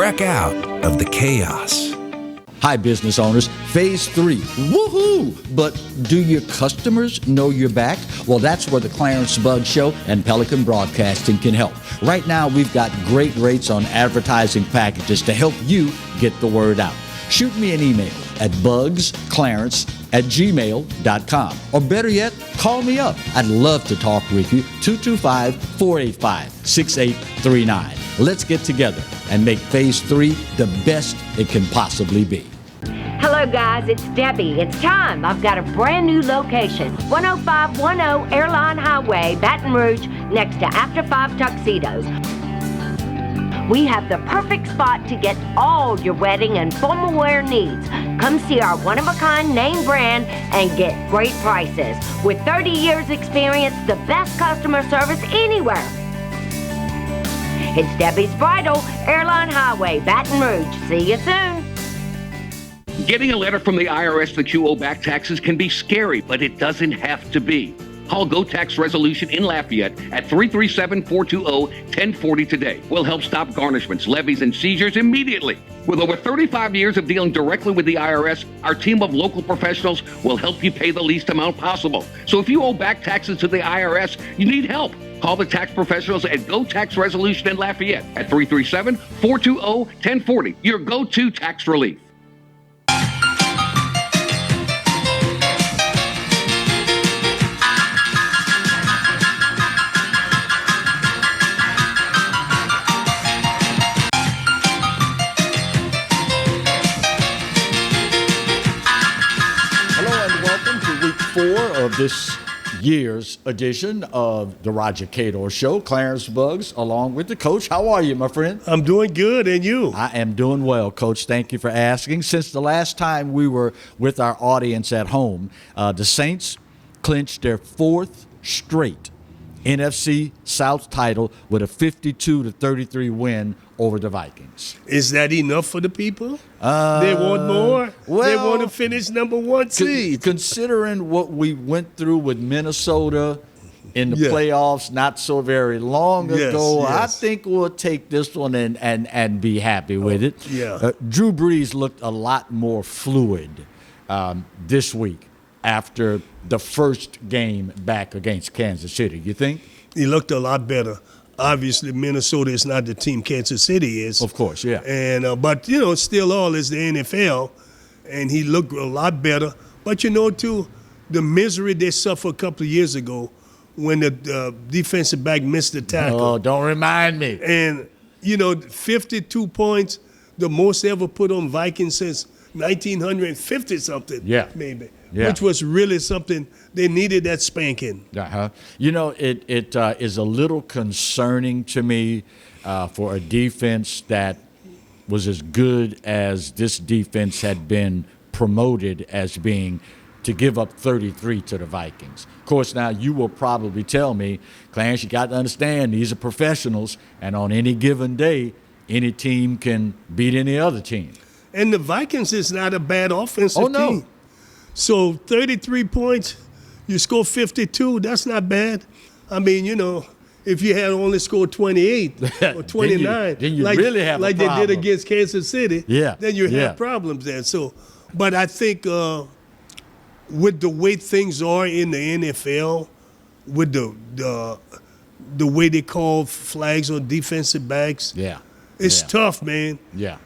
Break out of the chaos. Hi, business owners. Phase 3. Woohoo! But do your customers know you're back? Well, that's where the Clarence Bug Show and Pelican Broadcasting can help. Right now, we've got great rates on advertising packages to help you get the word out. Shoot me an email at bugsclarence@gmail.com. Or better yet, call me up. I'd love to talk with you. 225-485-6839. Let's get together and make Phase 3 the best it can possibly be. Hello guys, it's Debbie. It's time. I've got a brand new location. 10510 Airline Highway, Baton Rouge, next to After 5 Tuxedos. We have the perfect spot to get all your wedding and formal wear needs. Come see our one-of-a-kind name brand and get great prices. With 30 years experience, the best customer service anywhere. It's Debbie's Bridal, Airline Highway, Baton Rouge. See you soon. Getting a letter from the IRS that you owe back taxes can be scary, but it doesn't have to be. Call Go Tax Resolution in Lafayette at 337-420-1040 today. We'll help stop garnishments, levies, and seizures immediately. With over 35 years of dealing directly with the IRS, our team of local professionals will help you pay the least amount possible. So if you owe back taxes to the IRS, you need help. Call the tax professionals at Go Tax Resolution in Lafayette at 337-420-1040. Your go-to tax relief. Hello and welcome to week 4 of this year's edition of the Roger Cador Show. Clarence Bugs, along with the coach. How are you, my friend? I'm doing good, and you? I am doing well, Coach. Thank you for asking. Since the last time we were with our audience at home, the Saints clinched their 4th straight NFC South title with a 52-33 win over the Vikings. Is that enough for the people? They want more? Well, they want to finish number 1 seed. Considering what we went through with Minnesota in the playoffs not so very long ago, I think we'll take this one and be happy with it. Drew Brees looked a lot more fluid this week after the first game back against Kansas City. You think? He looked a lot better. Obviously, Minnesota is not the team Kansas City is. Of course, yeah. And but, you know, still all is the NFL, and he looked a lot better. But, you know, too, the misery they suffered a couple of years ago when the defensive back missed the tackle. Oh, don't remind me. And, you know, 52 points, the most ever put on Vikings since 1950-something, maybe. Yeah. Which was really something they needed, that spanking. You know, it is a little concerning to me for a defense that was as good as this defense had been promoted as being, to give up 33 to the Vikings. Of course, now you will probably tell me, Clarence, you got to understand these are professionals, and on any given day, any team can beat any other team. And the Vikings is not a bad offensive team. So 33 points, you score 52, that's not bad. I mean, you know, if you had only scored 28 or 29, then you really have like a they problem. did against Kansas City, then you have problems there. So, but I think with the way things are in the NFL, with the way they call flags on defensive backs, it's tough, man.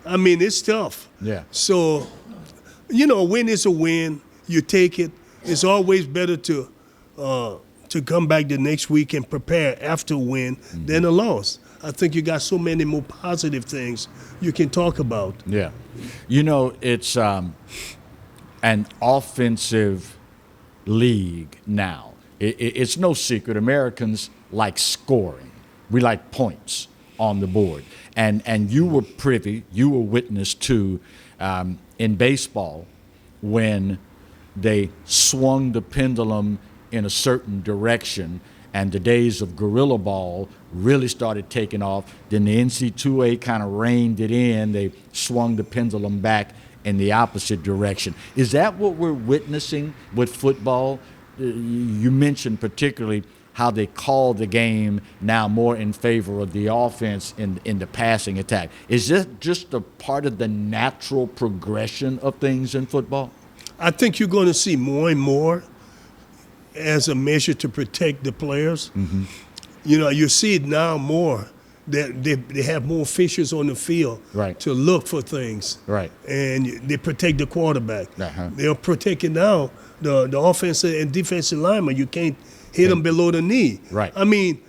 I mean, it's tough. So, you know, a win is a win. You take it. It's always better to come back the next week and prepare after a win than a loss. I think you got so many more positive things you can talk about. Yeah. You know, it's an offensive league now. It's no secret. Americans like scoring. We like points on the board. And you were witness to in baseball when they swung the pendulum in a certain direction and the days of guerrilla ball really started taking off. Then the NC2A kind of reined it in. They swung the pendulum back in the opposite direction. Is that what we're witnessing with football? You mentioned particularly how they call the game now more in favor of the offense in the passing attack. Is this just a part of the natural progression of things in football? I think you're going to see more and more as a measure to protect the players. Mm-hmm. You know, you see it now more. They have more officials on the field to look for things. Right. And they protect the quarterback. Uh-huh. They're protecting now the offensive and defensive lineman. You can't hit them below the knee. Right. I mean,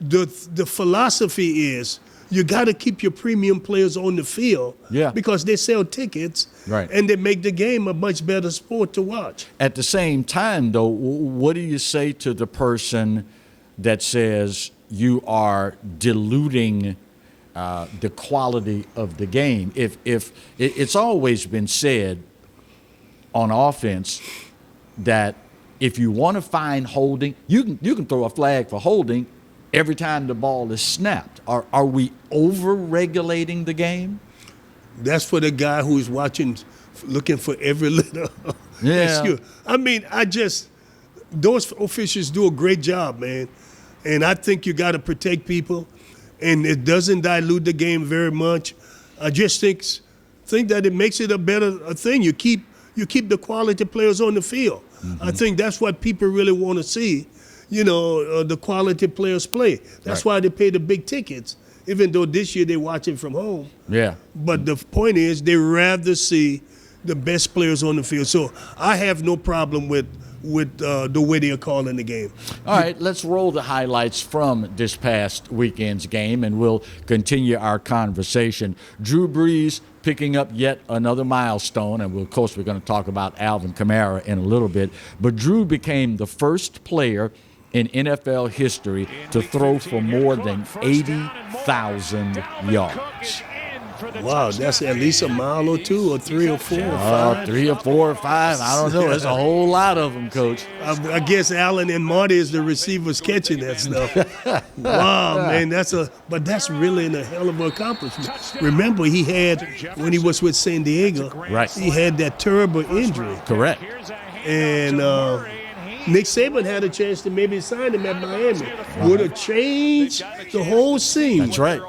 the philosophy is you got to keep your premium players on the field because they sell tickets and they make the game a much better sport to watch. At the same time, though, what do you say to the person that says you are diluting the quality of the game? If it's always been said on offense that if you want to find holding, you can throw a flag for holding every time the ball is snapped. Are we over-regulating the game? That's for the guy who's watching, looking for every little excuse. I mean, those officials do a great job, man. And I think you got to protect people, and it doesn't dilute the game very much. I just think that it makes it a better thing. You keep the quality players on the field. Mm-hmm. I think that's what people really want to see. You know, the quality players play. That's why they pay the big tickets, even though this year they watch it from home. Yeah. But the point is, they rather see the best players on the field. So I have no problem with the way they are calling the game. All right, let's roll the highlights from this past weekend's game, and we'll continue our conversation. Drew Brees picking up yet another milestone, and of course we're going to talk about Alvin Kamara in a little bit, but Drew became the first player in NFL history to throw for more than 80,000 yards. Wow, that's at least a mile or two or 3 or 4 or 5. 3 or 4 or 5. I don't know. There's a whole lot of them, Coach. I guess Allen and Marty is the receivers catching that stuff. Wow, man, but that's really a hell of an accomplishment. Remember, he had, when he was with San Diego, he had that terrible injury. Correct. And Nick Saban had a chance to maybe sign him at Miami. Would have changed the whole scene. That's right.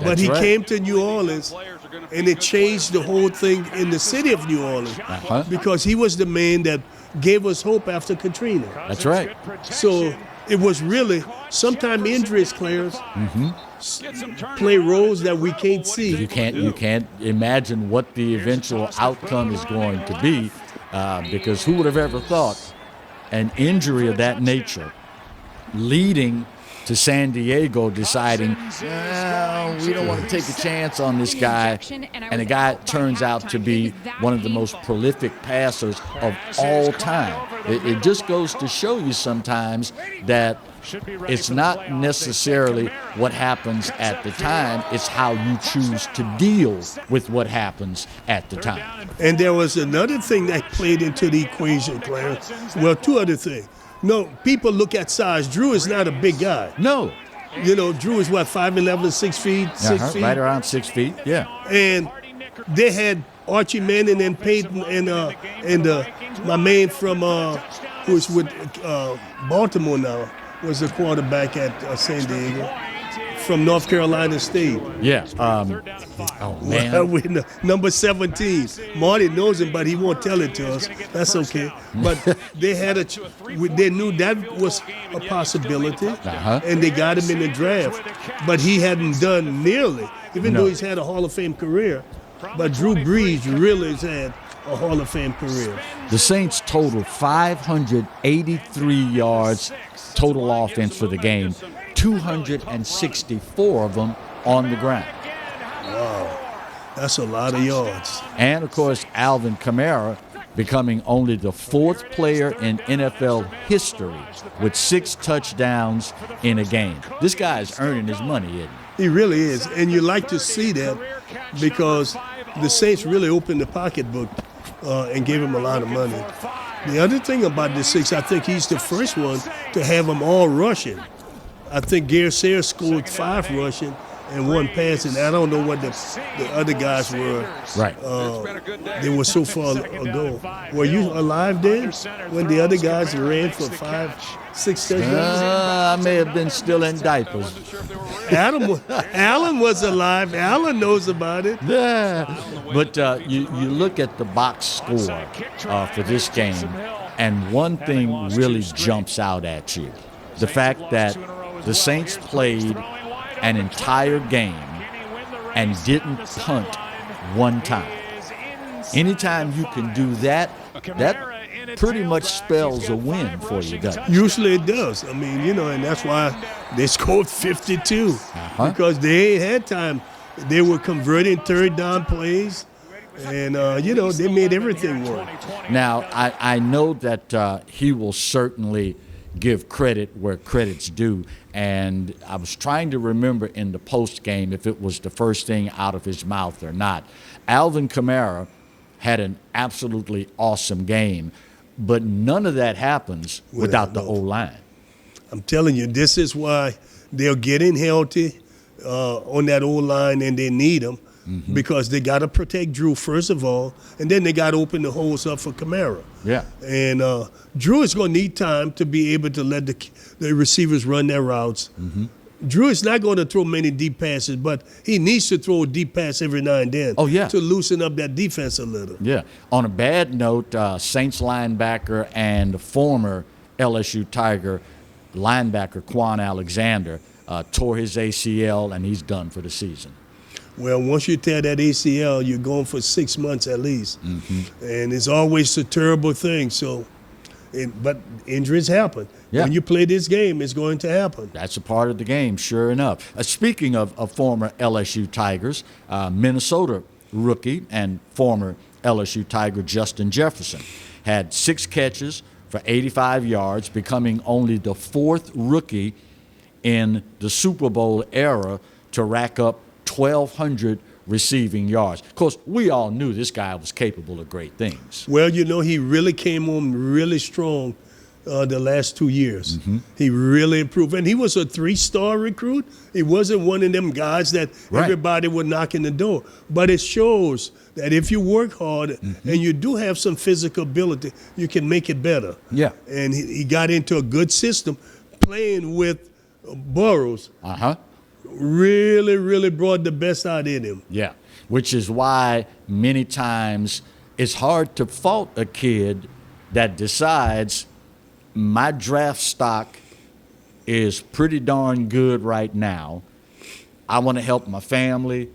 But he came to New Orleans, and it changed the whole thing in the city of New Orleans because he was the man that gave us hope after Katrina. That's right. So it was really, sometimes injuries, Clarence, play roles that we can't see. You can't imagine what the eventual outcome is going to be because who would have ever thought an injury of that nature leading to San Diego deciding, we don't want to take a chance on this guy. And the guy turns out to be one of the most prolific passers of all time. It just goes to show you sometimes that it's not necessarily what happens at the time, it's how you choose to deal with what happens at the time. And there was another thing that played into the equation, Clarence. Well, two other things. No, people look at size. Drew is not a big guy. No. You know, Drew is what, 5'11", 6 feet, 6 feet? Right around 6 feet, yeah. And they had Archie Manning and Peyton and my man from who's with Baltimore now was the quarterback at San Diego from North Carolina State. Yeah. Oh man. Number 17. Marty knows him, but he won't tell it to us. That's okay. But they knew that was a possibility, and they got him in the draft. But he hadn't done nearly, even though he's had a Hall of Fame career. But Drew Brees really has had a Hall of Fame career. The Saints totaled 583 yards total offense for the game, 264 of them on the ground. Wow, that's a lot of yards. And, of course, Alvin Kamara becoming only the 4th player in NFL history with 6 touchdowns in a game. This guy is earning his money, isn't he? He really is, and you like to see that because the Saints really opened the pocketbook and gave him a lot of money. The other thing about the 6, I think he's the first one to have them all rushing. I think Gary Sayers scored 5 rushing, and one passing. I don't know what the other guys were. Right. They were so far ago. Were you alive then when the other guys ran for 5, 6 touchdowns? I may have been still in diapers. Allen was alive. Allen knows about it. Yeah. But you look at the box score for this game, and one thing really jumps out at you. The fact that the Saints played an entire game and didn't punt one time. Anytime you can do that, that pretty much spells a win for you, doesn't it? Usually it does. I mean, and that's why they scored 52 because they ain't had time. They were converting third down plays, and, they made everything work. Now, I know that he will certainly give credit where credit's due, and I was trying to remember in the post game if it was the first thing out of his mouth or not. Alvin Kamara had an absolutely awesome game, but none of that happens without the O-line. I'm telling you, this is why they're getting healthy on that O-line, and they need them because they got to protect Drew first of all, and then they got to open the holes up for Kamara. Yeah. And Drew is going to need time to be able to let the receivers run their routes. Drew is not going to throw many deep passes, but he needs to throw a deep pass every now and then to loosen up that defense a little. Yeah. On a bad note, Saints linebacker and former LSU Tiger linebacker Quan Alexander tore his ACL, and he's done for the season. Well, once you tear that ACL, you're going for 6 months at least. And it's always a terrible thing. But injuries happen. Yeah. When you play this game, it's going to happen. That's a part of the game, sure enough. Speaking of former LSU Tigers, Minnesota rookie and former LSU Tiger Justin Jefferson had 6 catches for 85 yards, becoming only the 4th rookie in the Super Bowl era to rack up 1,200 receiving yards. Of course, we all knew this guy was capable of great things. Well, he really came on really strong the last 2 years. He really improved. And he was a 3-star recruit. He wasn't one of them guys that everybody would knock in the door. But it shows that if you work hard and you do have some physical ability, you can make it better. Yeah. And he got into a good system playing with Burrows. Really, really brought the best out in him. Yeah, which is why many times it's hard to fault a kid that decides my draft stock is pretty darn good right now. I want to help my family.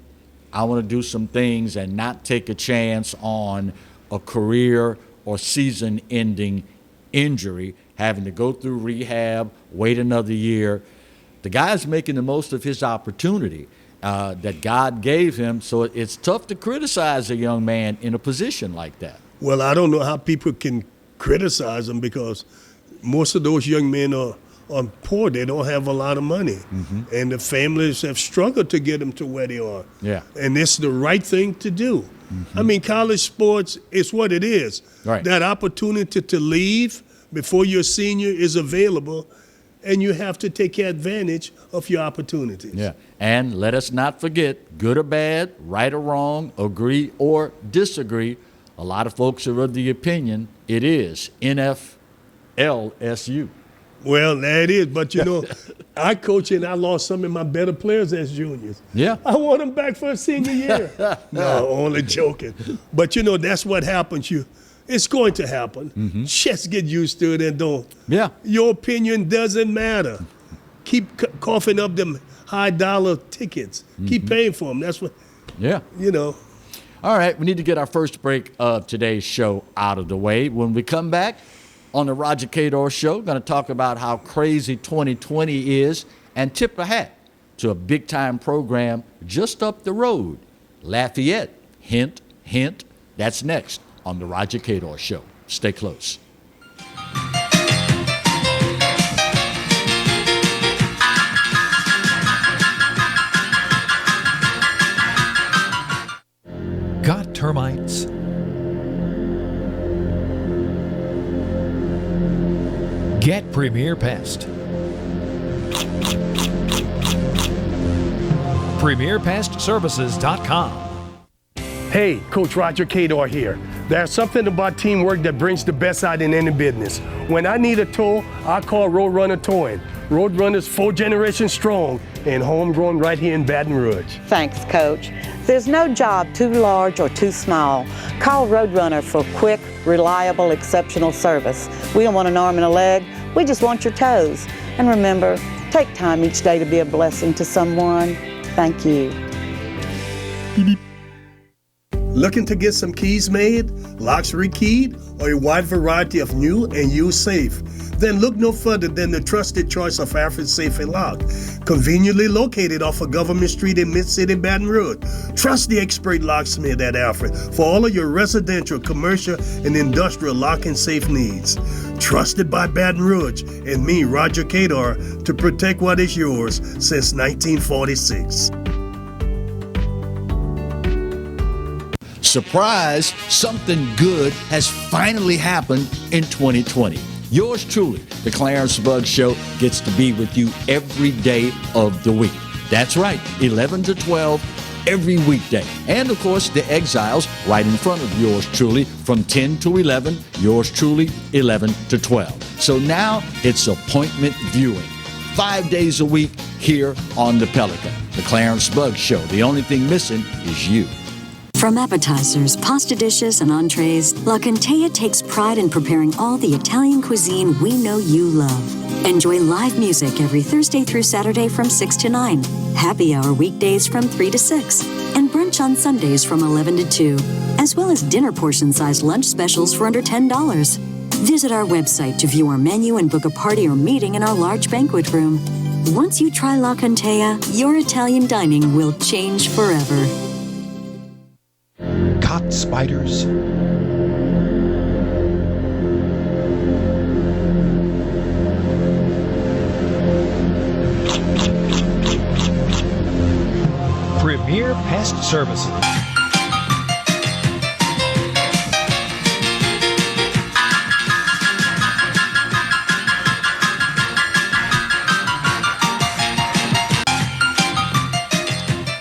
I want to do some things and not take a chance on a career or season-ending injury, having to go through rehab, wait another year. The guy's making the most of his opportunity that God gave him, so it's tough to criticize a young man in a position like that. Well, I don't know how people can criticize him because most of those young men are poor. They don't have a lot of money, and the families have struggled to get them to where they are. Yeah. And it's the right thing to do. I mean, college sports is what it is. Right. That opportunity to leave before you're a senior is available, and you have to take advantage of your opportunities. Yeah, and let us not forget, good or bad, right or wrong, agree or disagree, a lot of folks are of the opinion it is NFLSU. Well, that is, but I coach and I lost some of my better players as juniors. Yeah. I want them back for a senior year. No, only joking. But that's what happens. It's going to happen. Just get used to it and don't. Yeah. Your opinion doesn't matter. Keep coughing up them high-dollar tickets. Keep paying for them. That's what, All right, we need to get our first break of today's show out of the way. When we come back on the Roger Cador Show, we're going to talk about how crazy 2020 is and tip a hat to a big-time program just up the road, Lafayette. Hint, hint. That's next on the Roger Cador Show. Stay close. Got termites? Get Premier Pest. PremierPestServices.com. Hey, Coach Roger Cador here. There's something about teamwork that brings the best out in any business. When I need a tow, I call Roadrunner Towing. Roadrunner's 4 generations strong and homegrown right here in Baton Rouge. Thanks, Coach. There's no job too large or too small. Call Roadrunner for quick, reliable, exceptional service. We don't want an arm and a leg. We just want your toes. And remember, take time each day to be a blessing to someone. Thank you. Looking to get some keys made, locks rekeyed, or a wide variety of new and used safe? Then look no further than the trusted choice of Alfred Safe and Lock. Conveniently located off of Government Street in Mid-City, Baton Rouge. Trust the expert locksmith at Alfred for all of your residential, commercial, and industrial lock and safe needs. Trusted by Baton Rouge and me, Roger Cador, to protect what is yours since 1946. Surprise, something good has finally happened in 2020. Yours truly, the Clarence Bugg Show, gets to be with you every day of the week. That's right, 11 to 12 every weekday. And of course, the Exiles right in front of yours truly from 10 to 11, yours truly 11 to 12. So now it's appointment viewing. 5 days a week here on the Pelican. The Clarence Bugg Show. The only thing missing is you. From appetizers, pasta dishes, and entrees, La Contea takes pride in preparing all the Italian cuisine we know you love. Enjoy live music every Thursday through Saturday from 6 to 9, happy hour weekdays from 3 to 6, and brunch on Sundays from 11 to 2, as well as dinner portion-sized lunch specials for under $10. Visit our website to view our menu and book a party or meeting in our large banquet room. Once you try La Contea, your Italian dining will change forever. Caught spiders? Premier Pest Services.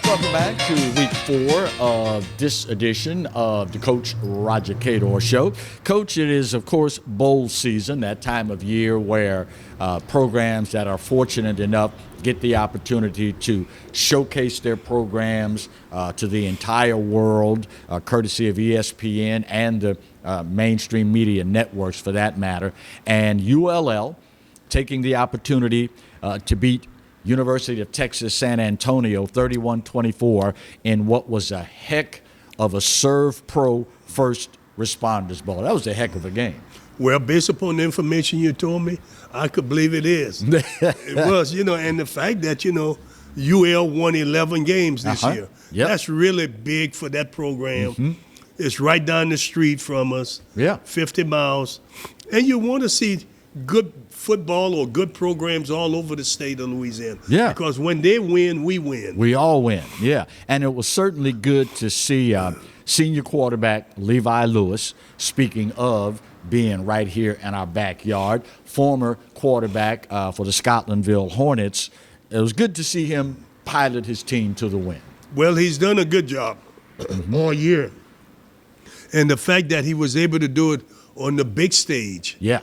Welcome back to week 4 of this edition of the Coach Roger Cador Show. Coach, it is, of course, bowl season, that time of year where programs that are fortunate enough get the opportunity to showcase their programs to the entire world, courtesy of ESPN and the mainstream media networks for that matter. And ULL taking the opportunity to beat University of Texas San Antonio 31-24 in what was a heck of a Serve Pro First Responders Bowl. That was a heck of a game. Well, based upon the information you told me, I could believe it is. It was, and the fact that, UL won 11 games this year. Yep. That's really big for that program. Mm-hmm. It's right down the street from us, 50 miles. And you want to see good football or good programs all over the state of Louisiana. Yeah. Because when they win, we win. We all win, yeah. And it was certainly good to see senior quarterback Levi Lewis, speaking of being right here in our backyard, former quarterback for the Scotlandville Hornets. It was good to see him pilot his team to the win. Well, he's done a good job all year. And the fact that he was able to do it on the big stage. Yeah.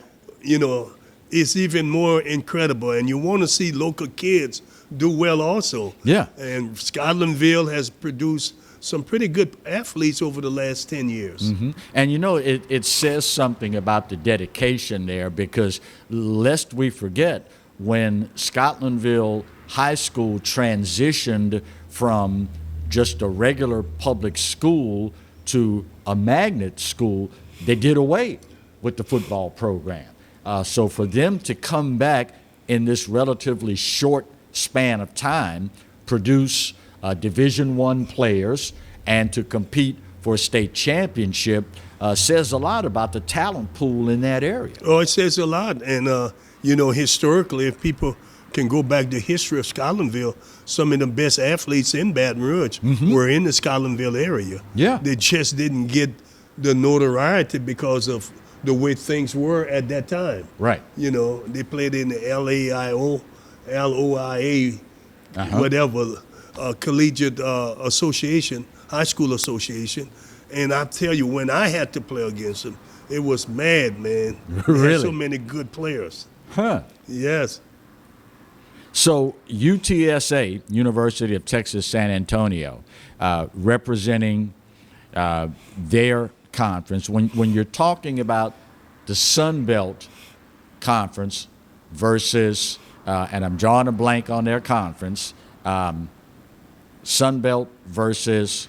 It's even more incredible. And you want to see local kids do well also. Yeah. And Scotlandville has produced some pretty good athletes over the last 10 years. Mm-hmm. And, it says something about the dedication there, because lest we forget, when Scotlandville High School transitioned from just a regular public school to a magnet school, they did away with the football program. So for them to come back in this relatively short span of time, produce Division I players, and to compete for a state championship says a lot about the talent pool in that area. Oh, it says a lot. And, historically, if people can go back to the history of Scotlandville, some of the best athletes in Baton Rouge were in the Scotlandville area. Yeah. They just didn't get the notoriety because of the way things were at that time. Right. They played in the LAIO, LOIA, whatever, collegiate association, high school association, and I tell you, when I had to play against them, it was mad, man. They had so many good players. Huh. Yes. So UTSA, University of Texas San Antonio, representing their conference. When you're talking about the Sun Belt Conference versus, and I'm drawing a blank on their conference, Sun Belt versus,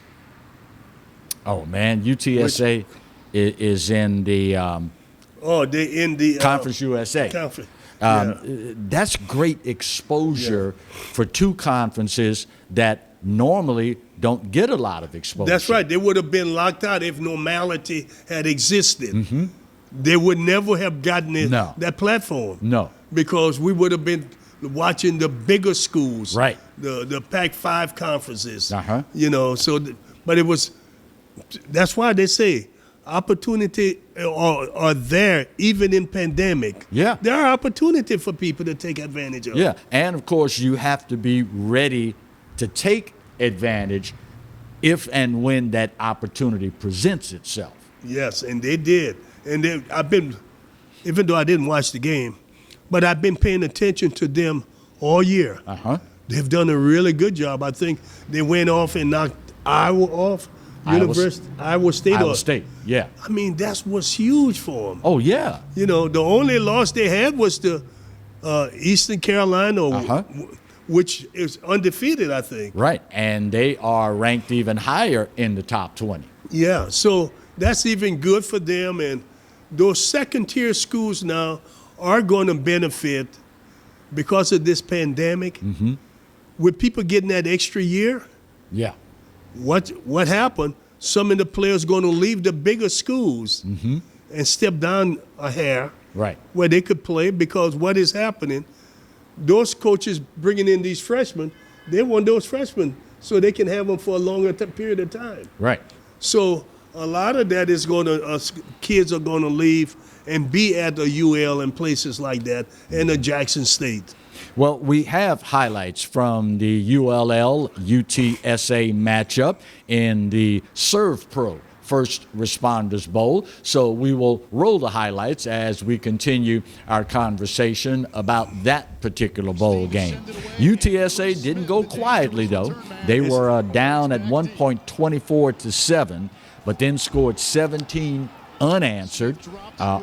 UTSA is in the they're in the Conference USA. Conference. That's great exposure for two conferences that normally don't get a lot of exposure. That's right. They would have been locked out if normality had existed. They would never have gotten that platform. No. Because we would have been watching the bigger schools. Right. The Pac-5 conferences. Uh-huh. But it was, that's why they say, opportunity are there even in pandemic. Yeah. There are opportunity for people to take advantage of. Yeah, and of course you have to be ready to take advantage if and when that opportunity presents itself. Yes, and they did. And I've been, even though I didn't watch the game, but I've been paying attention to them all year. Uh-huh. They've done a really good job. I think they went off and knocked Iowa off. Iowa State. Yeah. I mean, that was huge for them. Oh, yeah. The only loss they had was to Eastern Carolina, which is undefeated, I think. Right, and they are ranked even higher in the top 20. Yeah, so that's even good for them. And those second-tier schools now are going to benefit because of this pandemic. With people getting that extra year. Yeah. What happened? Some of the players going to leave the bigger schools and step down a hair, right, where they could play, because what is happening? Those coaches bringing in these freshmen, they want those freshmen so they can have them for a longer period of time. Right. So a lot of that is going to kids are going to leave and be at the UL and places like that, and the Jackson State. Well, we have highlights from the ULL UTSA matchup in the Serve Pro First Responders Bowl. So we will roll the highlights as we continue our conversation about that particular bowl game. UTSA didn't go quietly, though. They were down at one point 24-7, but then scored 17 unanswered,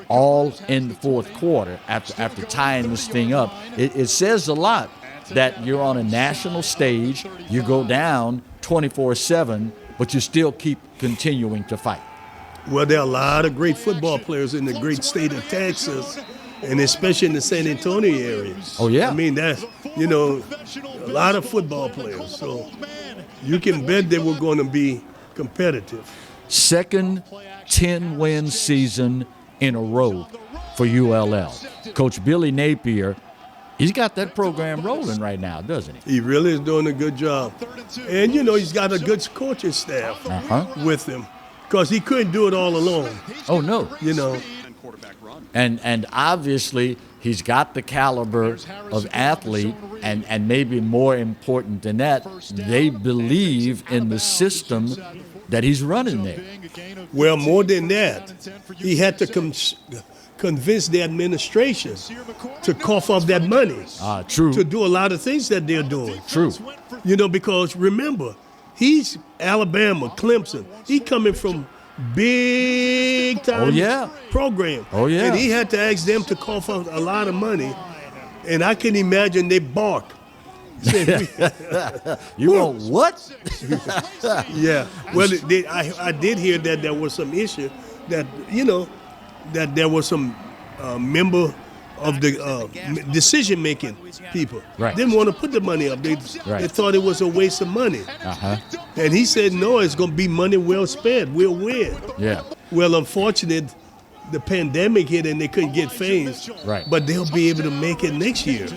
all in the fourth quarter after tying this thing up. It says a lot that you're on a national stage, you go down 24-7, but you still keep continuing to fight. Well, there are a lot of great football players in the great state of Texas, and especially in the San Antonio area. Oh, yeah. I mean, that's, a lot of football players. So you can bet they were going to be competitive. Second 10-win season in a row for ULL. Coach Billy Napier, he's got that program rolling right now, doesn't he? He really is doing a good job. And, he's got a good coaching staff with him, because he couldn't do it all alone. Oh, no. And obviously he's got the caliber of athlete, and maybe more important than that, they believe in the system that he's running there. Well, more than that, he had to convince the administration to cough up that money. True. To do a lot of things that they're doing. True. Because remember, he's Alabama, Clemson. He coming from big time program. Oh, yeah. And he had to ask them to cough up a lot of money. And I can imagine they bark. You want what? Yeah. Well, I did hear that there was some issue that, that there was some member of the decision-making people didn't want to put the money up. They thought it was a waste of money. And he said, no, it's going to be money well spent. We'll win. Yeah. Well, unfortunately, the pandemic hit and they couldn't get fans. Right. But they'll be able to make it next year.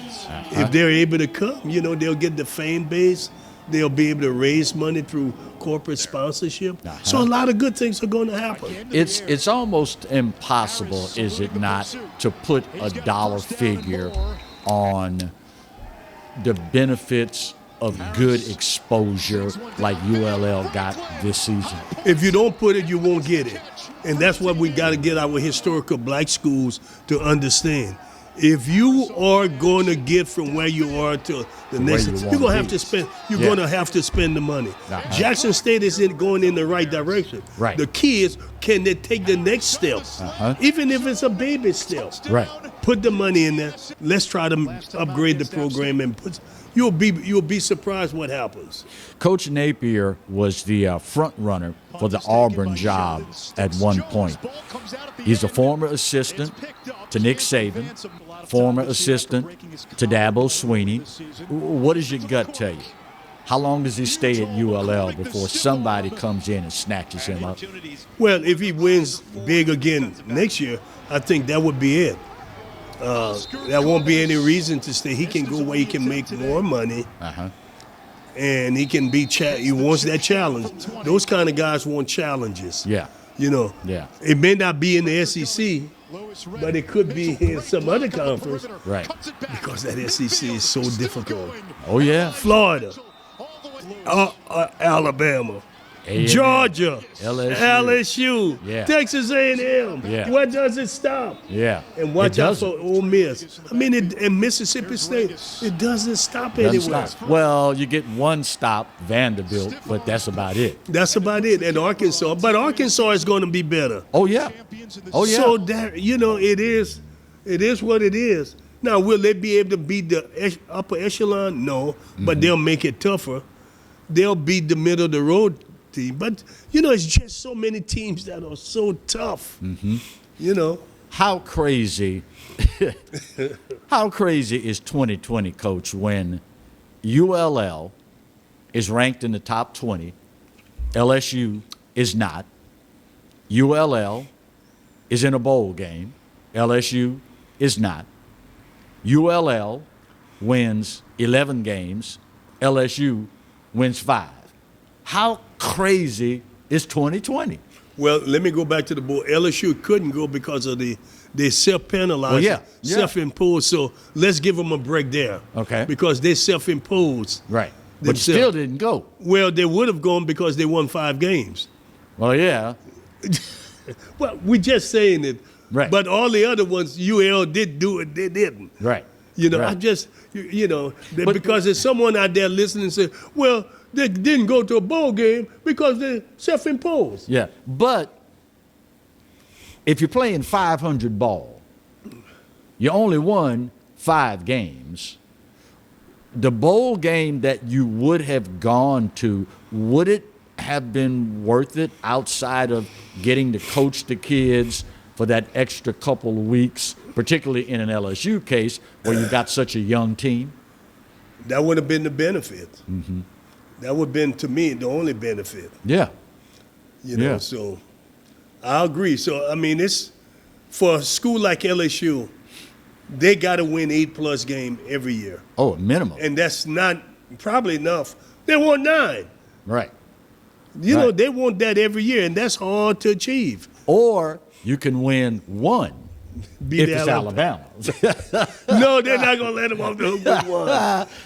If they're able to come, they'll get the fan base. They'll be able to raise money through corporate sponsorship. So a lot of good things are going to happen. It's almost impossible, is it not, to put a dollar figure on the benefits of good exposure like ULL got this season? If you don't put it, you won't get it. And that's what we got to get our historical black schools to understand. If you are going to get from where you are to the next, you're going to have to spend. You're going to have to spend the money. Jackson State isn't going in the right direction. Right. The key is, can they take the next step, even if it's a baby step? Right. Put the money in there. Let's try to upgrade the program and put. You'll be surprised what happens. Coach Napier was the front runner for the Auburn job at one point. He's a former assistant to Nick Saban, former assistant to Dabo Swinney. What does your gut tell you? How long does he stay at ULL before somebody comes in and snatches him up? Well, if he wins big again next year, I think that would be it. There won't be any reason to stay. He can go where he can make more money, and he can be. He wants that challenge. Those kind of guys want challenges. Yeah. You know. Yeah. It may not be in the SEC, but it could be in some other conference. Right. Because that SEC is so difficult. Oh yeah. Florida, Alabama. Georgia, LSU, Texas A&M. Yeah. Where does it stop? Yeah. And watch out for Ole Miss. I mean, in Mississippi State, it doesn't stop anywhere. Well, you get one stop, Vanderbilt, but that's about it. That's about it. And Arkansas. But Arkansas is going to be better. Oh, yeah. Oh, yeah. So, that, it is what it is. Now, will they be able to beat the upper echelon? No. But they'll make it tougher. They'll beat the middle of the road team. But, it's just so many teams that are so tough, How crazy is 2020, Coach, when ULL is ranked in the top 20, LSU is not, ULL is in a bowl game, LSU is not, ULL wins 11 games, LSU wins 5. How crazy is 2020? Well, let me go back to the bowl. LSU couldn't go because of they self-penalized, self-imposed. So let's give them a break there. Okay. Because they self-imposed. Right. But still didn't go. Well, they would have gone because they won 5 games. Well, yeah. Well, we're just saying it. Right. But all the other ones, UL did do it, they didn't. Right. Right. I just, because there's someone out there listening and say, well, they didn't go to a bowl game because they're self-imposed. Yeah, but if you're playing 500 ball, you only won 5 games. The bowl game that you would have gone to, would it have been worth it outside of getting to coach the kids for that extra couple of weeks, particularly in an LSU case where you got such a young team? That would have been the benefit. Mm-hmm. That would have been, to me, the only benefit. Yeah. So I agree. So, I mean, it's for a school like LSU, they got to win 8+ game every year. Oh, a minimum. And that's not probably enough. They want 9. Right. They want that every year, and that's hard to achieve. Or you can win 1. If it's Alabama. No, they're not going to let them off the hook with 1.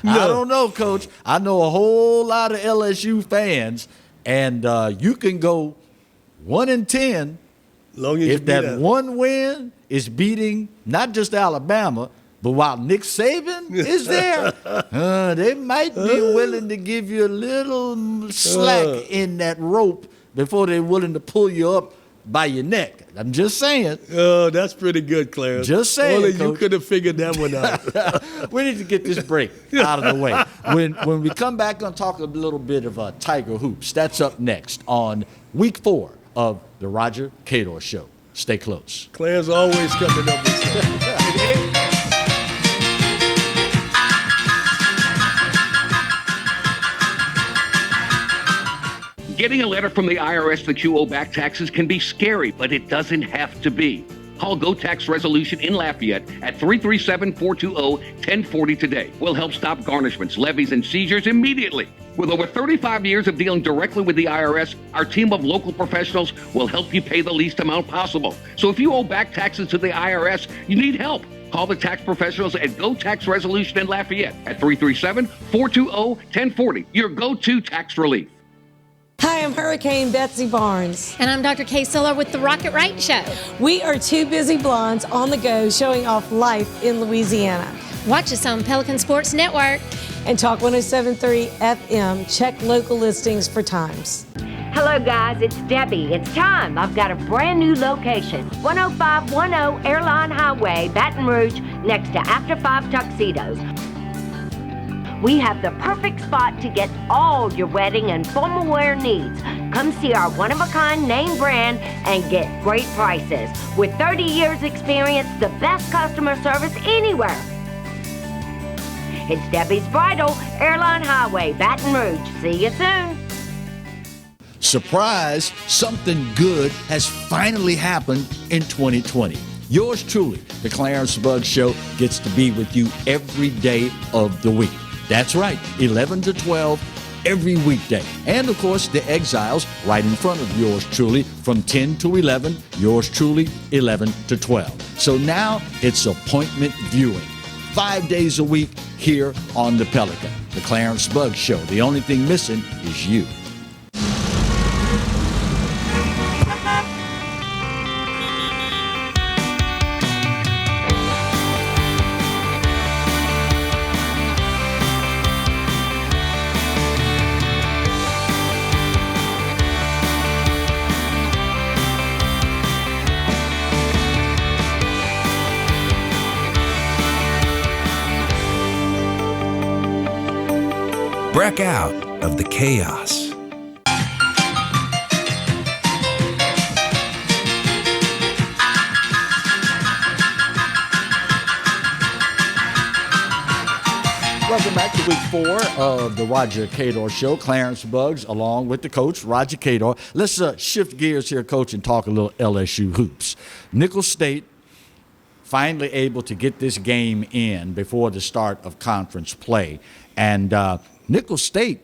No. I don't know, Coach. I know a whole lot of LSU fans, and you can go 1-10 long as if that one win is beating not just Alabama, but while Nick Saban is there, they might be willing to give you a little slack in that rope before they're willing to pull you up by your neck. I'm just saying. Oh, that's pretty good, Clarence. Just saying, Only Coach. You could have figured that one out. We need to get this break out of the way. When we come back, going to talk a little bit of Tiger Hoops. That's up next on week 4 of the Roger Cador Show. Stay close. Clarence always coming up with stuff. Getting a letter from the IRS that you owe back taxes can be scary, but it doesn't have to be. Call Go Tax Resolution in Lafayette at 337-420-1040 today. We'll help stop garnishments, levies, and seizures immediately. With over 35 years of dealing directly with the IRS, our team of local professionals will help you pay the least amount possible. So if you owe back taxes to the IRS, you need help. Call the tax professionals at Go Tax Resolution in Lafayette at 337-420-1040. Your go-to tax relief. Hi, I'm Hurricane Betsy Barnes. And I'm Dr. Kay Siller with The Rocket Right Show. We are two busy blondes on the go showing off life in Louisiana. Watch us on Pelican Sports Network. And Talk 107.3 FM. Check local listings for times. Hello, guys. It's Debbie. It's time. I've got a brand new location. 10510 Airline Highway, Baton Rouge, next to After 5 Tuxedos. We have the perfect spot to get all your wedding and formal wear needs. Come see our one-of-a-kind name brand and get great prices. With 30 years experience, the best customer service anywhere. It's Debbie's Bridal, Airline Highway, Baton Rouge. See you soon. Surprise, something good has finally happened in 2020. Yours truly, the Clarence Buggs Show, gets to be with you every day of the week. That's right, 11 to 12 every weekday. And of course, the Exiles right in front of yours truly from 10 to 11, yours truly 11 to 12. So now it's appointment viewing. 5 days a week here on the Pelican. The Clarence Buggs Show. The only thing missing is you. Break out of the chaos. Welcome back to week 4 of the Roger Cador Show. Clarence Buggs along with the coach, Roger Cador. Let's shift gears here, Coach, and talk a little LSU hoops. Nicholls State finally able to get this game in before the start of conference play. And Nicholls State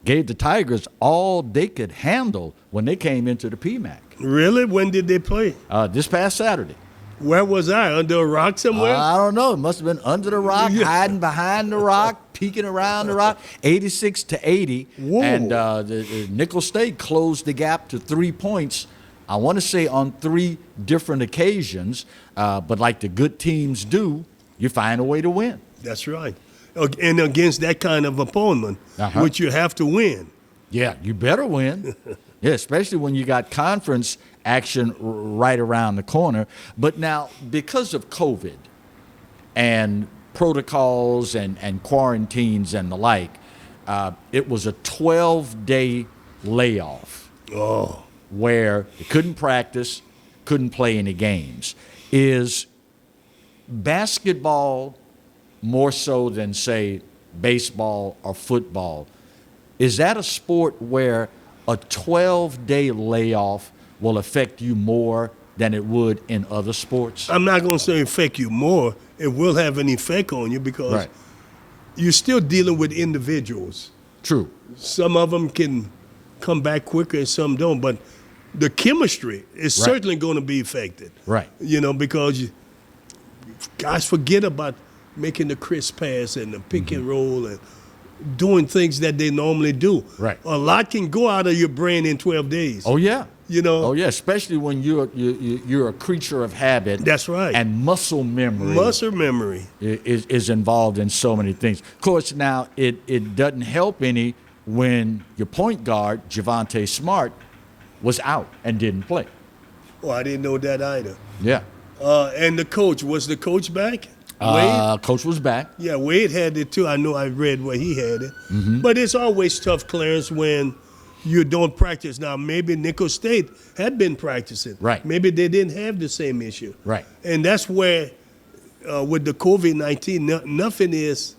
gave the Tigers all they could handle when they came into the PMAC. Really? When did they play? This past Saturday. Where was I? Under a rock somewhere? I don't know. It must have been under the rock, hiding behind the rock, peeking around the rock. 86-80. Whoa. And the Nicholls State closed the gap to 3 points, I want to say on 3 different occasions. But like the good teams do, you find a way to win. That's right. And against that kind of opponent, which you have to win. Yeah, you better win. Yeah, especially when you got conference action right around the corner. But now, because of COVID and protocols and quarantines and the like, it was a 12-day layoff. Oh. Where you couldn't practice, couldn't play any games. Is basketball more so than, say, baseball or football? Is that a sport where a 12-day layoff will affect you more than it would in other sports? I'm not going to say affect you more. It will have an effect on you because you're still dealing with individuals. True. Some of them can come back quicker and some don't, but the chemistry is certainly going to be affected. Right. You know, because guys forget about making the crisp pass and the pick and roll and doing things that they normally do. Right. A lot can go out of your brain in 12 days. Oh, yeah. You know. Oh, yeah, especially when you're a creature of habit. That's right. And muscle memory. Muscle memory. Is involved in so many things. Of course, now it doesn't help any when your point guard, Javonte Smart, was out and didn't play. Oh, I didn't know that either. Yeah. And the coach, was the coach back? Wade? Coach was back. Yeah, Wade had it too. I know I read where he had it. Mm-hmm. But it's always tough, Clarence, when you don't practice. Now, maybe Nicholls State had been practicing. Right. Maybe they didn't have the same issue. Right. And that's where, with the COVID-19, nothing is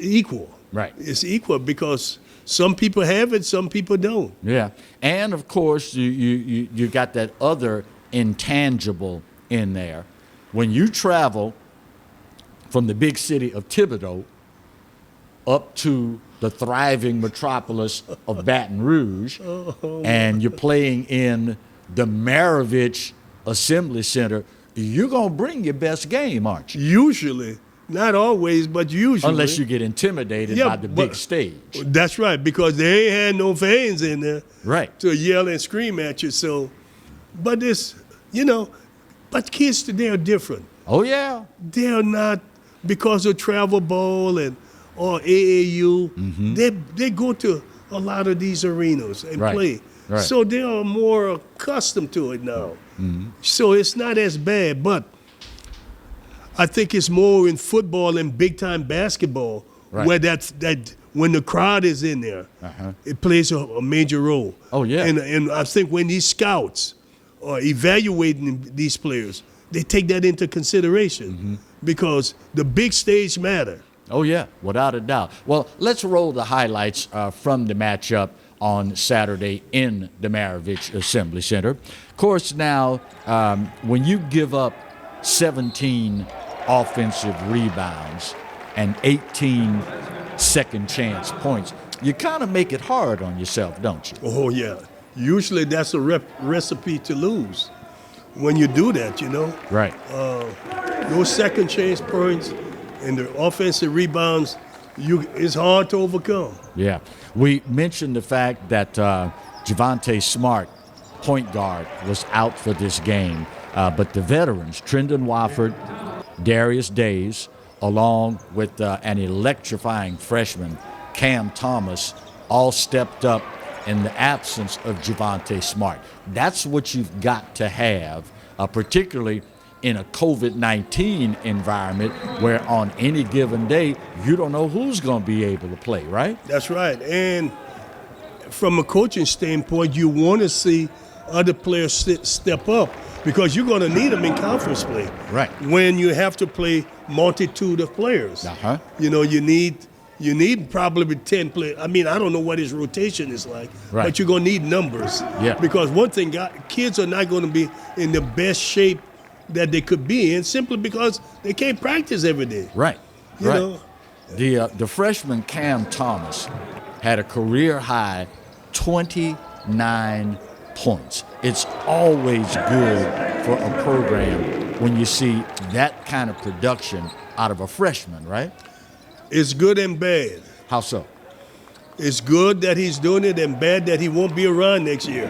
equal. Right. It's equal because some people have it, some people don't. Yeah. And, of course, you got that other intangible in there. When you travel from the big city of Thibodeau up to the thriving metropolis of Baton Rouge, and you're playing in the Maravich Assembly Center, you're going to bring your best game, aren't you? Usually. Not always, but usually. Unless you get intimidated by the big stage. That's right, because they ain't had no fans in there to yell and scream at you. So, but it's, but kids today are different. Oh, yeah. They're not, because of travel ball or AAU, they go to a lot of these arenas and play. Right. So they are more accustomed to it now. So it's not as bad, but I think it's more in football and big-time basketball where that when the crowd is in there, it plays a major role. Oh, yeah. And I think when these scouts are evaluating these players, they take that into consideration because the big stage matter. Oh, yeah, without a doubt. Well, let's roll the highlights from the matchup on Saturday in the Maravich Assembly Center. Of course, now, when you give up 17 offensive rebounds and 18 second chance points, you kind of make it hard on yourself, don't you? Oh, yeah. Usually that's a recipe to lose when you do that, Right. Those second chance points and the offensive rebounds, it's hard to overcome. Yeah. We mentioned the fact that Javonte Smart, point guard, was out for this game, but the veterans, Trendon Wofford, Darius Days, along with an electrifying freshman, Cam Thomas, all stepped up in the absence of Javonte Smart. That's what you've got to have, particularly in a COVID-19 environment where on any given day, you don't know who's going to be able to play, right? That's right. And from a coaching standpoint, you want to see other players step up because you're going to need them in conference play. Right. When you have to play multitude of players. You need probably 10 players. I mean, I don't know what his rotation is like, but you're going to need numbers. Yeah. Because one thing, kids are not going to be in the best shape that they could be in simply because they can't practice every day. Right. You know? The freshman Cam Thomas had a career high 29 points. It's always good for a program when you see that kind of production out of a freshman, right? It's good and bad. How so? It's good that he's doing it and bad that he won't be around next year.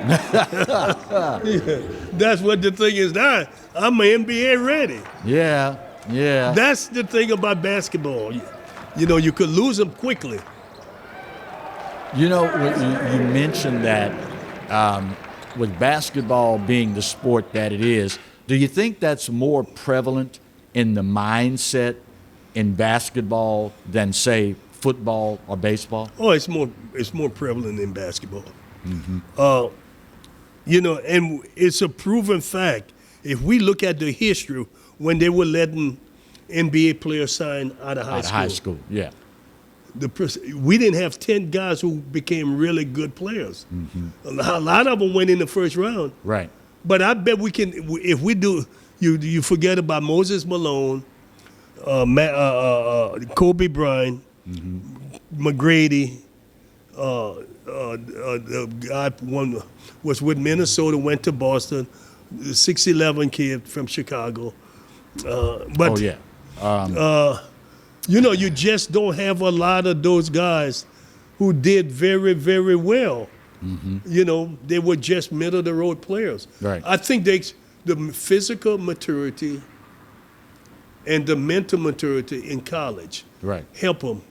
That's what the thing is now. I'm an NBA ready. Yeah. That's the thing about basketball. You could lose them quickly. You mentioned that with basketball being the sport that it is, do you think that's more prevalent in the mindset in basketball than, say, football or baseball? Oh, it's more prevalent in basketball. Mm-hmm. And it's a proven fact. If we look at the history when they were letting NBA players sign out of high school. Yeah. We didn't have 10 guys who became really good players. Mm-hmm. A lot of them went in the first round. Right. But I bet we can, if we do, you forget about Moses Malone, Kobe Bryant, McGrady, the guy was with Minnesota, went to Boston, the 6'11" kid from Chicago. You just don't have a lot of those guys who did very, very well. Mm-hmm. They were just middle-of-the-road players. Right. I think the physical maturity and the mental maturity in college help them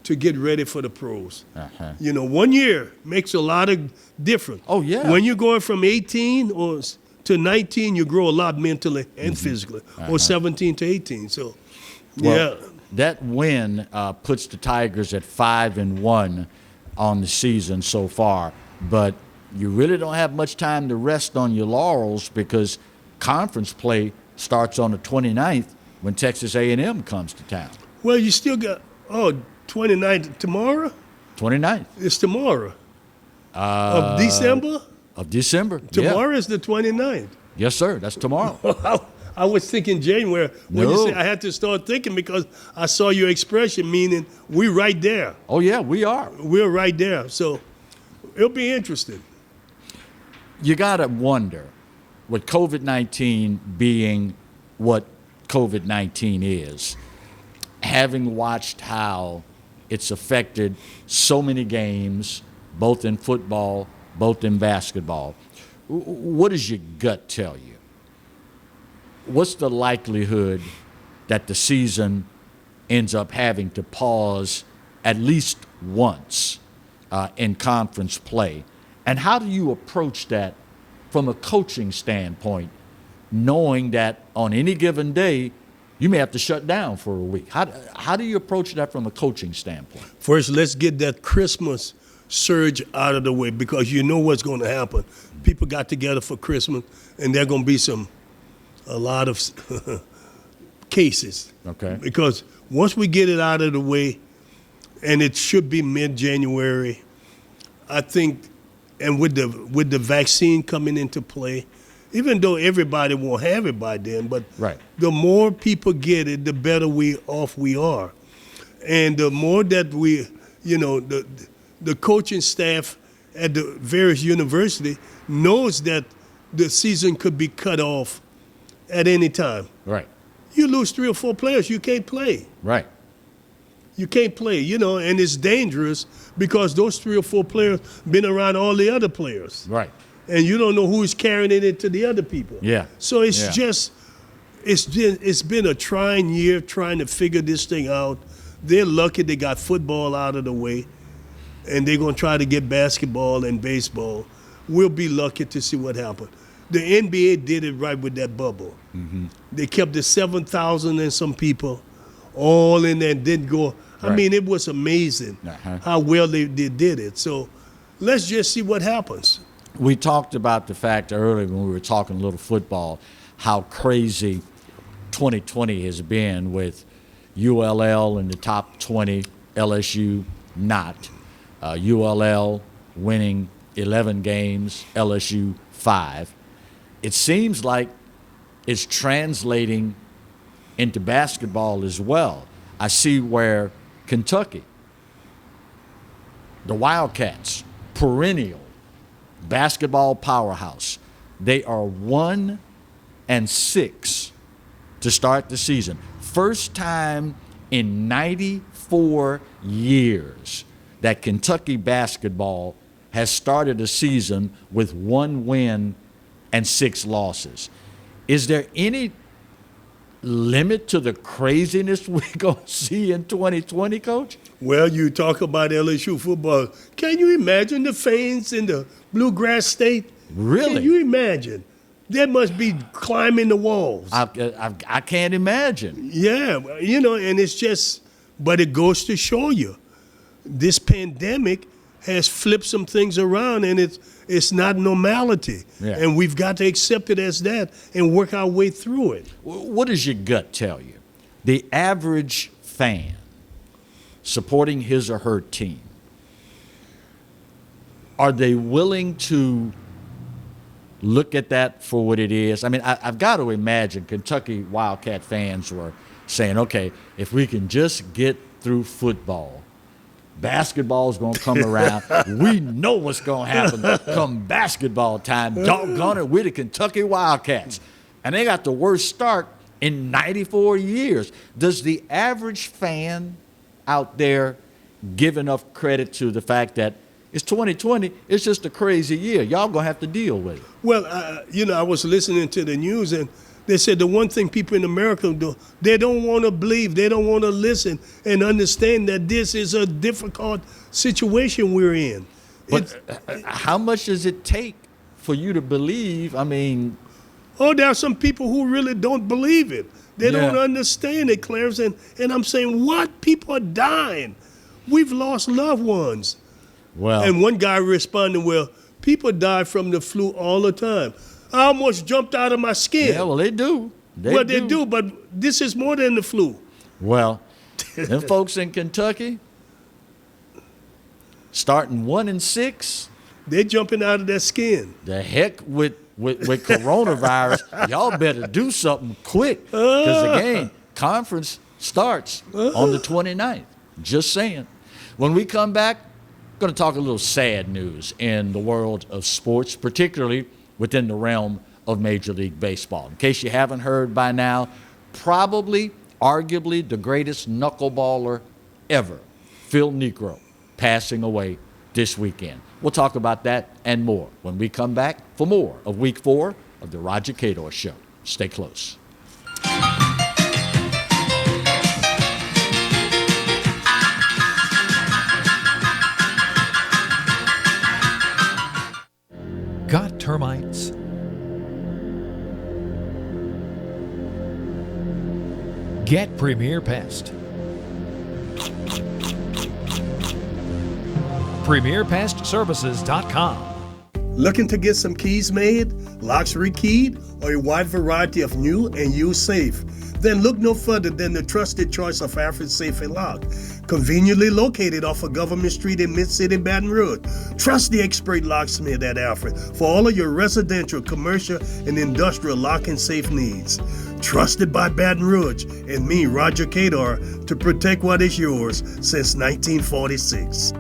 to get ready for the pros. 1 year makes a lot of difference. Oh, yeah. When you're going from 18 to 19, you grow a lot mentally and physically, or 17 to 18. So, that win puts the Tigers at 5-1 on the season so far, but you really don't have much time to rest on your laurels because conference play starts on the 29th when Texas A&M comes to town. Well, you still got 29th tomorrow. 29th. It's tomorrow. Of December. Of December. Tomorrow is the 29th. Yes, sir. That's tomorrow. I was thinking January. When No. you say I had to start thinking because I saw your expression, meaning we're right there. Oh, yeah, we are. We're right there. So it'll be interesting. You got to wonder, with COVID-19 being what COVID-19 is, having watched how it's affected so many games, both in football, both in basketball, what does your gut tell you? What's the likelihood that the season ends up having to pause at least once in conference play? And how do you approach that from a coaching standpoint, knowing that on any given day, you may have to shut down for a week? How do you approach that from a coaching standpoint? First, let's get that Christmas surge out of the way, because you know what's going to happen. People got together for Christmas, and there are going to be a lot of cases. Okay. Because once we get it out of the way, and it should be mid-January, I think, and with the vaccine coming into play, even though everybody won't have it by then, but right. The more people get it, the better off we are. And the more that we, the coaching staff at the various universities knows that the season could be cut off at any time. Right. You lose 3 or 4 players, you can't play. Right. You can't play, and it's dangerous because those 3 or 4 players been around all the other players. Right. And you don't know who's carrying it into the other people. Yeah. So it's been a trying year trying to figure this thing out. They're lucky they got football out of the way, and they're going to try to get basketball and baseball. We'll be lucky to see what happens. The NBA did it right with that bubble. Mm-hmm. They kept the 7,000 and some people all in there and didn't go. Right. I mean, it was amazing how well they did it. So let's just see what happens. We talked about the fact earlier when we were talking a little football, how crazy 2020 has been with ULL in the top 20, LSU not. ULL winning 11 games, LSU 5. It seems like it's translating into basketball as well. I see where Kentucky, the Wildcats, perennial basketball powerhouse, they are 1-6 to start the season. First time in 94 years that Kentucky basketball has started a season with 1 win and 6 losses. Is there any limit to the craziness we're going to see in 2020, Coach? Well, you talk about LSU football. Can you imagine the fans in the Bluegrass State? Really? Can you imagine? They must be climbing the walls. I can't imagine. Yeah, and it's just, but it goes to show you, this pandemic has flipped some things around, and it's not normality. Yeah. And we've got to accept it as that and work our way through it. What does your gut tell you? The average fan supporting his or her team, are they willing to look at that for what it is? I mean, I've got to imagine Kentucky Wildcat fans were saying, okay, if we can just get through football, basketball's going to come around. We know what's going to happen come basketball time. Doggone it, we're the Kentucky Wildcats. And they got the worst start in 94 years. Does the average fan out there give enough credit to the fact that it's 2020, it's just a crazy year? Y'all going to have to deal with it. Well, I was listening to the news, and they said the one thing people in America do, they don't want to believe, they don't want to listen and understand that this is a difficult situation we're in. But how much does it take for you to believe? I mean... Oh, there are some people who really don't believe it. They don't understand it, Clarence. And I'm saying, what? People are dying. We've lost loved ones. Well, and one guy responded, well, people die from the flu all the time. I almost jumped out of my skin. Yeah, well, they do. They do, but this is more than the flu. Well, them folks in Kentucky, starting 1-6. They're jumping out of their skin. The heck with coronavirus, y'all better do something quick, because again, conference starts on the 29th. Just saying. When we come back, going to talk a little sad news in the world of sports, particularly within the realm of Major League Baseball. In case you haven't heard by now, probably, arguably, the greatest knuckleballer ever, Phil Niekro, passing away this weekend. We'll talk about that and more when we come back for more of Week 4 of the Roger Cador Show. Stay close. Got termites? Get Premier Pest. PremierPestServices.com. Looking to get some keys made, locks rekeyed, or a wide variety of new and used safe? Then look no further than the trusted choice of Alfred Safe and Lock. Conveniently located off of Government Street in Mid-City, Baton Rouge. Trust the expert locksmith at Alfred for all of your residential, commercial, and industrial lock and safe needs. Trusted by Baton Rouge and me, Roger Cador, to protect what is yours since 1946.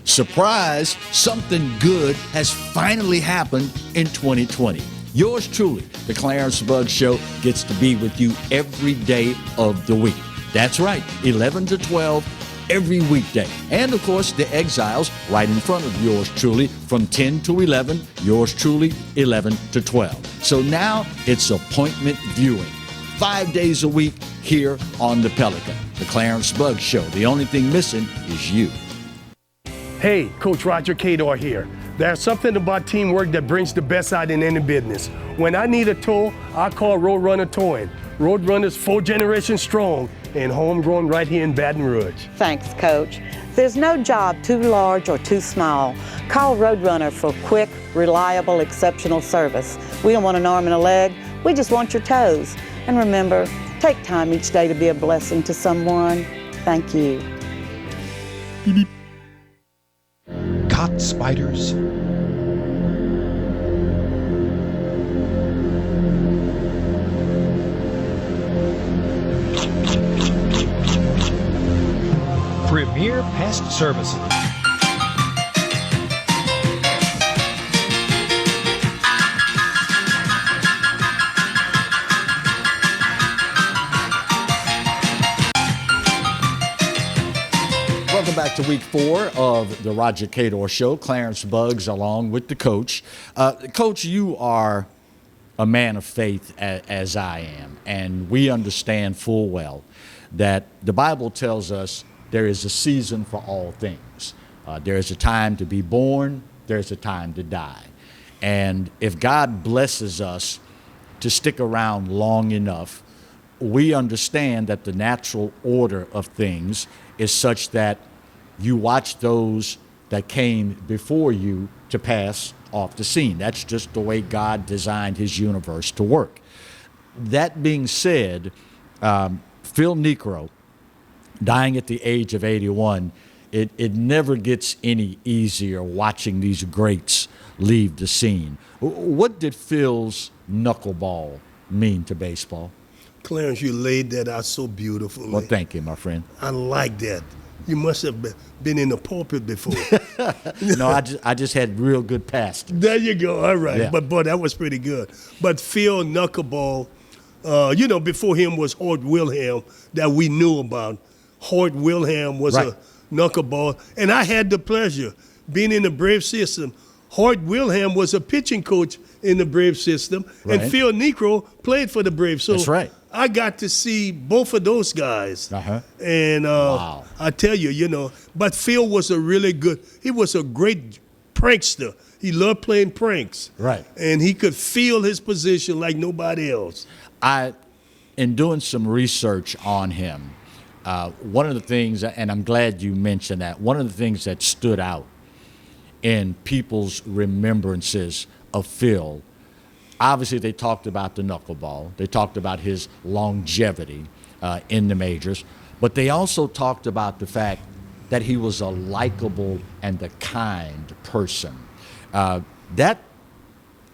Surprise, something good has finally happened in 2020. Yours truly, the Clarence Bug Show, gets to be with you every day of the week. That's right, 11 to 12 every weekday. And of course, the Exiles right in front of yours truly from 10 to 11, yours truly 11 to 12. So now it's appointment viewing. 5 days a week here on the Pelican, the Clarence Bug Show. The only thing missing is you. Hey, Coach Roger Cador here. There's something about teamwork that brings the best out in any business. When I need a tow, I call Roadrunner Towing. Roadrunner's 4 generations strong and homegrown right here in Baton Rouge. Thanks, Coach. There's no job too large or too small. Call Roadrunner for quick, reliable, exceptional service. We don't want an arm and a leg. We just want your toes. And remember, take time each day to be a blessing to someone. Thank you. Caught spiders? Premier Pest Services. Welcome back to Week 4 of the Roger Cador Show. Clarence Buggs along with the coach. Coach, you are a man of faith as I am, and we understand full well that the Bible tells us there is a season for all things. There is a time to be born, there's a time to die. And if God blesses us to stick around long enough, we understand that the natural order of things is such that you watch those that came before you to pass off the scene. That's just the way God designed his universe to work. That being said, Phil Niekro, dying at the age of 81, it never gets any easier watching these greats leave the scene. What did Phil's knuckleball mean to baseball? Clarence, you laid that out so beautifully. Well, thank you, my friend. I like that. You must have been in the pulpit before. No, I just had real good pastors. There you go. All right. Yeah. But, boy, that was pretty good. But Phil Knuckleball, before him was Hort Wilhelm that we knew about. Hort Wilhelm was Right. a knuckleball. And I had the pleasure being in the Brave system. Hort Wilhelm was a pitching coach in the Brave system. Right. And Phil Niekro played for the Braves. So That's right. I got to see both of those guys. Uh-huh. And Wow. I tell you, but Phil was he was a great prankster. He loved playing pranks. Right. And he could feel his position like nobody else. In doing some research on him, one of the things, and I'm glad you mentioned that, one of the things that stood out in people's remembrances of Phil, obviously they talked about the knuckleball, they talked about his longevity in the majors, but they also talked about the fact that he was a likable and a kind person. That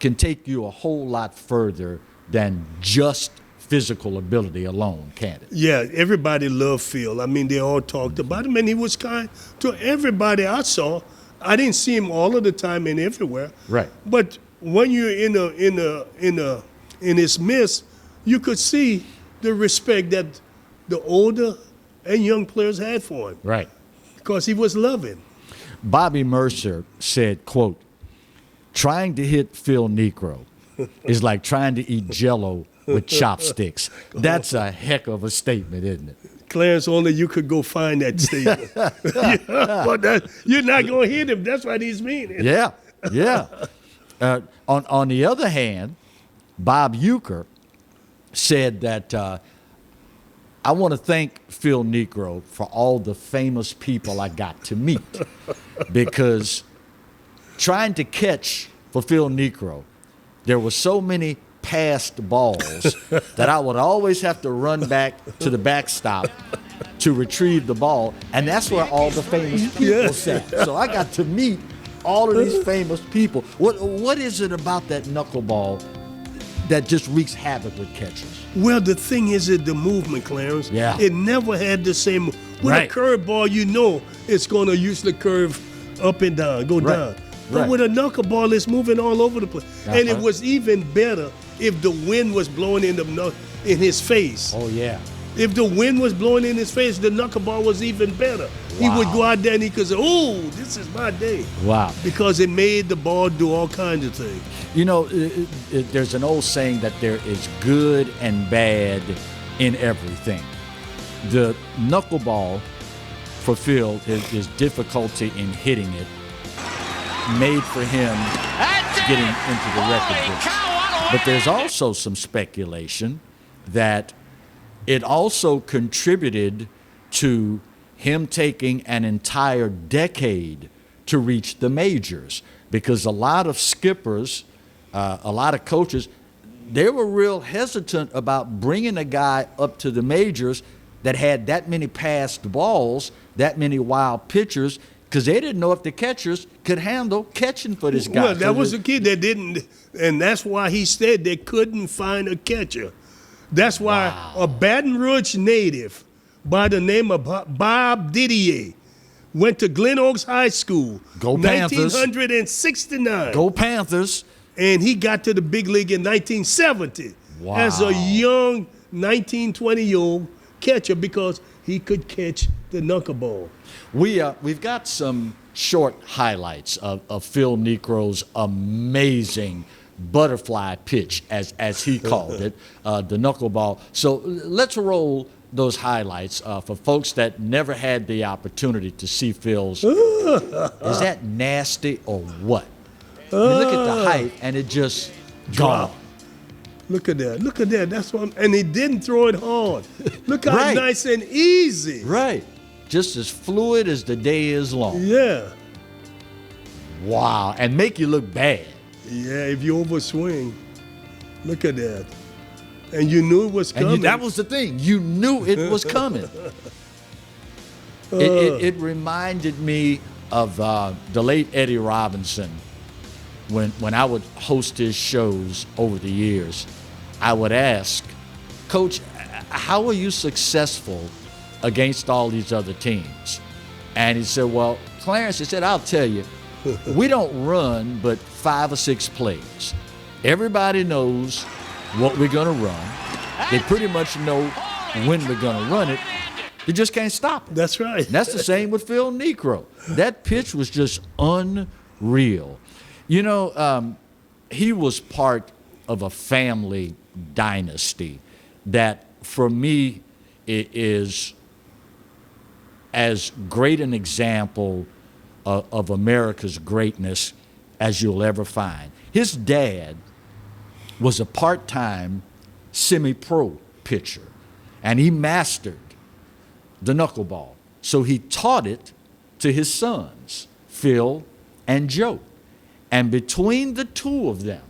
can take you a whole lot further than just physical ability alone, can't it? Yeah, everybody loved Phil. I mean, they all talked about him, and he was kind to everybody I saw. I didn't see him all of the time and everywhere. Right. But when you're in his midst, you could see the respect that the older and young players had for him. Right. Because he was loving. Bobby Mercer said, quote, "Trying to hit Phil Niekro is like trying to eat Jell-O with chopsticks." That's a heck of a statement, isn't it? Clarence, only you could go find that statement. But you're not going to hit him. That's what he's meaning. Yeah, yeah. On the other hand, Bob Uecker said that I want to thank Phil Niekro for all the famous people I got to meet, because trying to catch for Phil Niekro, there were so many passed balls that I would always have to run back to the backstop to retrieve the ball, and that's where all the famous people sat. So I got to meet all of these famous people. What is it about that knuckleball that just wreaks havoc with catchers? Well, the thing is the movement, Clarence. Yeah. It never had the same. With Right. a curveball, you know it's going to usually curve up and down, go down. But Right. with a knuckleball, it's moving all over the place. And it was even better if the wind was blowing in his face. Oh, yeah. If the wind was blowing in his face, the knuckleball was even better. He would go out there and he could say, "Oh, this is my day." Wow. Because it made the ball do all kinds of things. You know, there's an old saying that there is good and bad in everything. The knuckleball for Phil, his difficulty in hitting it, made for him getting into the record books. But there's also some speculation that it also contributed to him taking an entire decade to reach the majors, because a lot of skippers, a lot of coaches, they were real hesitant about bringing a guy up to the majors that had that many passed balls, that many wild pitchers, because they didn't know if the catchers could handle catching for this guy. Well, that was the kid that didn't, and that's why he said they couldn't find a catcher. That's why a Baton Rouge native by the name of Bob Didier went to Glen Oaks High School. Go Panthers. 1969. Go Panthers. And he got to the big league in 1970 as a young 19, 20-year-old catcher because he could catch the knuckleball. We've got some short highlights of Phil Niekro's amazing butterfly pitch, as he called it, the knuckleball. So let's roll those highlights for folks that never had the opportunity to see Phil's. Is that nasty or what? You look at the height and it just gone. Look at that. Look at that. That's what and he didn't throw it hard. Look how nice and easy. Right. Just as fluid as the day is long. Yeah. Wow. And make you look bad. Yeah, if you overswing. Look at that. And you knew it was coming. And that was the thing. You knew it was coming. It reminded me of the late Eddie Robinson. When I would host his shows over the years, I would ask, "Coach, how are you successful against all these other teams?" And he said, "Well, Clarence," he said, "I'll tell you, we don't run but 5 or 6 plays. Everybody knows what we're going to run. They pretty much know when we're going to run it. You just can't stop it." That's right. And that's the same with Phil Niekro. That pitch was just unreal. You know, he was part of a family dynasty that, for me, it is as great an example of America's greatness as you'll ever find. His dad was a part-time semi-pro pitcher, and he mastered the knuckleball. So he taught it to his sons, Phil and Joe. And between the two of them,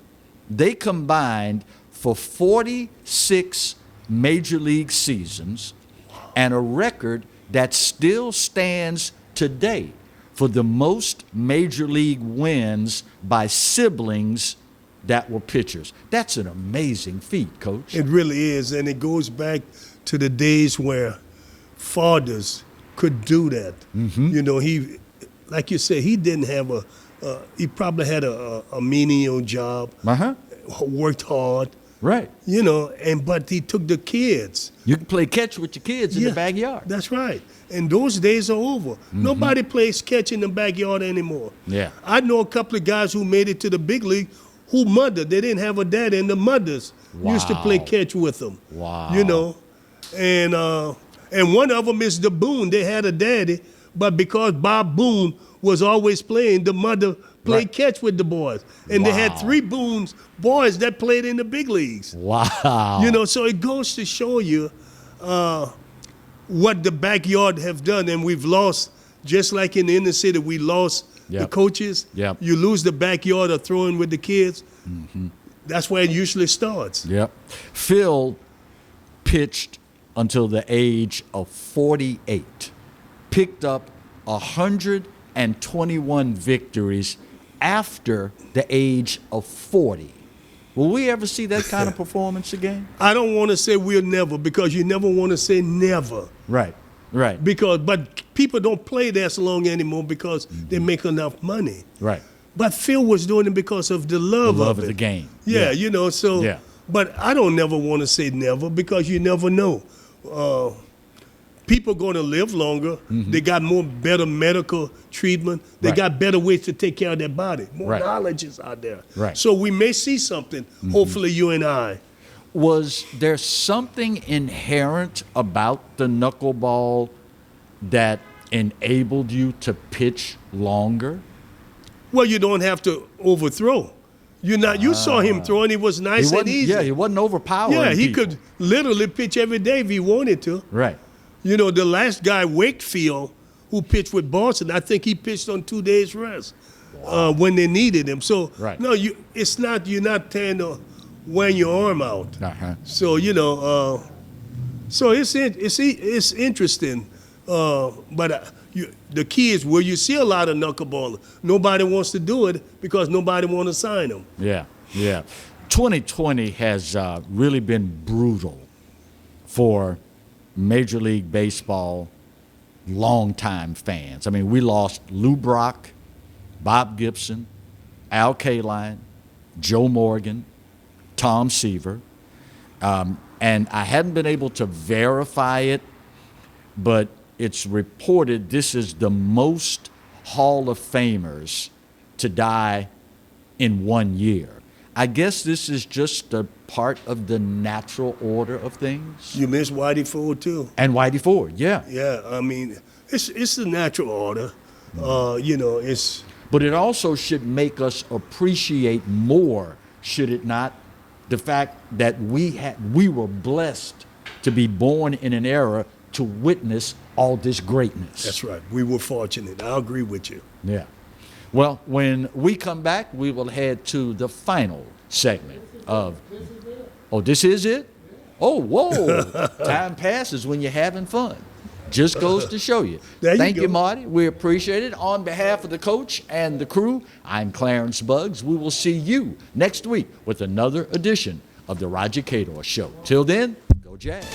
they combined for 46 major league seasons and a record that still stands today for the most major league wins by siblings that were pitchers. That's an amazing feat, Coach. It really is, and it goes back to the days where fathers could do that. Mm-hmm. You know, like you said, he didn't have he probably had a menial job, worked hard. Right. You know, but he took the kids. You can play catch with your kids in the backyard. That's right. And those days are over. Nobody plays catch in the backyard anymore. Yeah. I know a couple of guys who made it to the big league who they didn't have a dad, and the mothers used to play catch with them. Wow. You know, and one of them is the Boone. They had a daddy, but because Bob Boone was always playing, the mother played catch with the boys. And they had 3 Boone's boys that played in the big leagues. Wow. You know, so it goes to show you what the backyard have done. And we've lost, just like in the inner city, we lost the coaches. Yep. You lose the backyard of throwing with the kids. That's where it usually starts. Yep. Phil pitched until the age of 48, picked up 121 victories after the age of 40. Will we ever see that kind of performance again? I don't want to say we'll never, because you never want to say never. Right. But people don't play that so long anymore because they make enough money. Right. But Phil was doing it because of the love of it. The game. Yeah, you know, so. Yeah. But I don't never want to say never, because you never know. People going to live longer. They got better medical treatment. They got better ways to take care of their body. More knowledge is out there. Right. So we may see something, hopefully you and I. Was there something inherent about the knuckleball that enabled you to pitch longer? Well, you don't have to overthrow. You saw him throwing. He was nice and easy. Yeah, he wasn't overpowering. Yeah, he people. could literally pitch every day if he wanted to. Right. You know, the last guy, Wakefield, who pitched with Boston, I think he pitched on 2 days rest when they needed him. So no, it's not. You're not trying to wear your arm out. So you know, so it's interesting. But the key is where you see a lot of knuckleballers. Nobody wants to do it because nobody wants to sign them. Yeah. 2020 has really been brutal for Major League Baseball longtime fans. I mean, we lost Lou Brock, Bob Gibson, Al Kaline, Joe Morgan, Tom Seaver. And I hadn't been able to verify it, but it's reported this is the most Hall of Famers to die in 1 year. I guess this is just a part of the natural order of things. You miss Whitey Ford too. And Whitey Ford, yeah. Yeah, I mean, it's the natural order. You know, it's. But it also should make us appreciate more, should it not? The fact that we were blessed to be born in an era to witness all this greatness. That's right. We were fortunate. I agree with you. Yeah. Well, when we come back, we will head to the final segment of. Oh, this is it? Oh, whoa. Time passes when you're having fun. Just goes to show you. Thank you, Marty. We appreciate it. On behalf of the coach and the crew, I'm Clarence Buggs. We will see you next week with another edition of the Roger Cador Show. Till then, go Jazz.